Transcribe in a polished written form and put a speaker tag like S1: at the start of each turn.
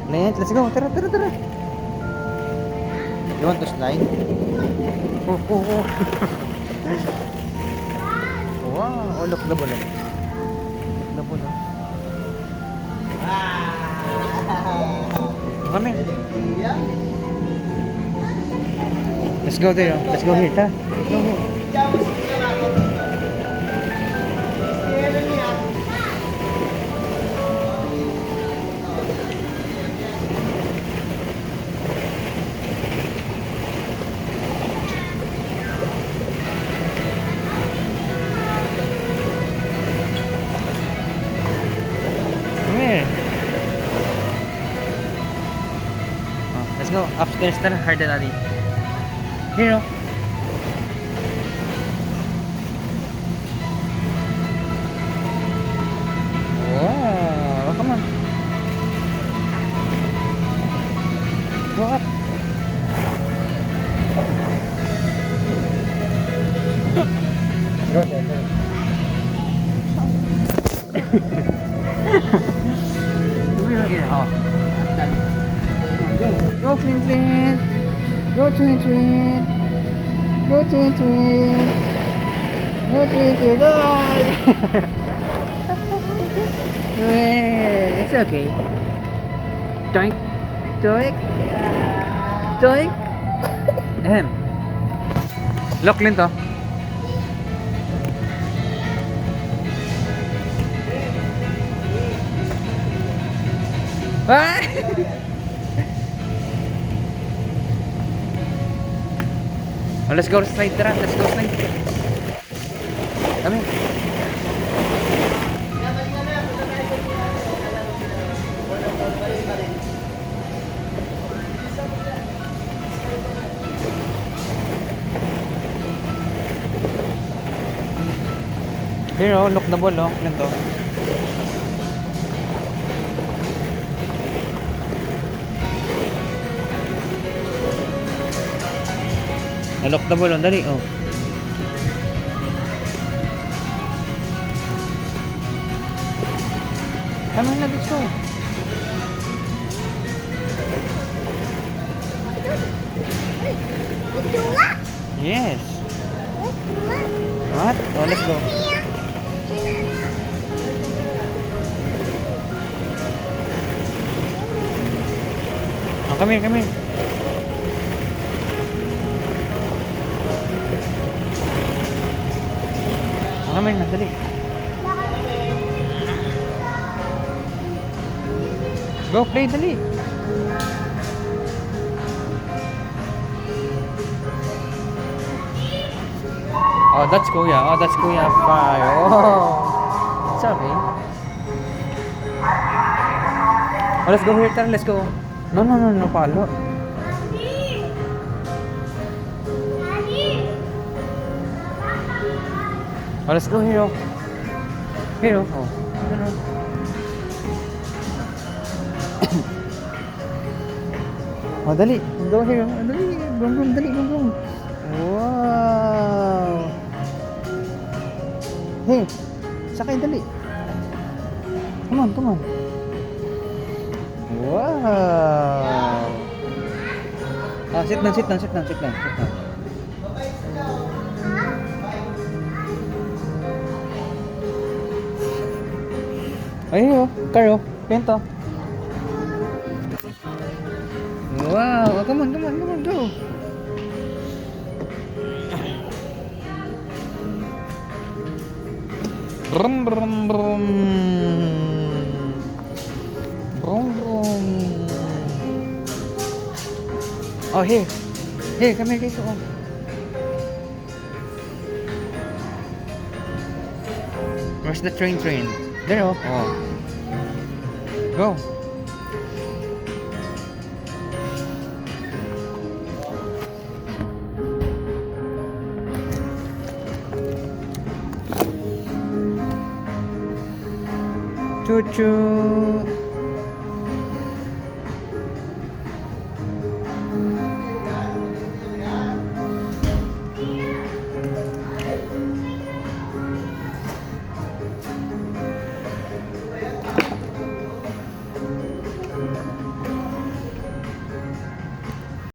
S1: Let's go. Tara, tara, tara. You want to slide? Oh, oh, oh. Wow. Oh, look the ball. The ball. Come here. Let's go there. Let's go here. Ta. Go here. Come here. Oh, let's go upstairs. Tara, harder daddy. Here. Wow, come on. Go up. Go there, go. Go, Twin Twin. Go, Twin Twin. Go, Twin Twin. Go, Twin Twin. Go. It's okay. Doink. Doink. Doink. Ahem. Locklin to. Ah! Oh, let's go slide, tara. Let's go slide. Kami. Here, oh, look the ball, oh. Ganito. Lock the ball, oh. Dali, oh. Come on, let's go. Yes. What? Oh, let's go. Oh, come here, come here. Oh, come here, dali. Go play, dali. Oh, that's Kuya. Oh, that's Kuya. Fire. Oh. It's okay. Oh, let's go here. Tara, let's go. No, no, no, no, palo. Oh, let's go here. Here. Oh. No, no. Oh, dali. Go here. Oh, dali. Brum, brum, dali. Brum, brum. Wow. Hey, sakay dali. Come on, come on. Wow. Ah, sit down, sit down, sit down, sit down, sit down. Ayun, Karo, pento. Wow, oh, come on, come on, come on, go. Brum, brum, brum. Brum, brum. Oh, here. Here, come here, dito. Oh. Where's the train? There, oh. Oh. Go. Choo-choo.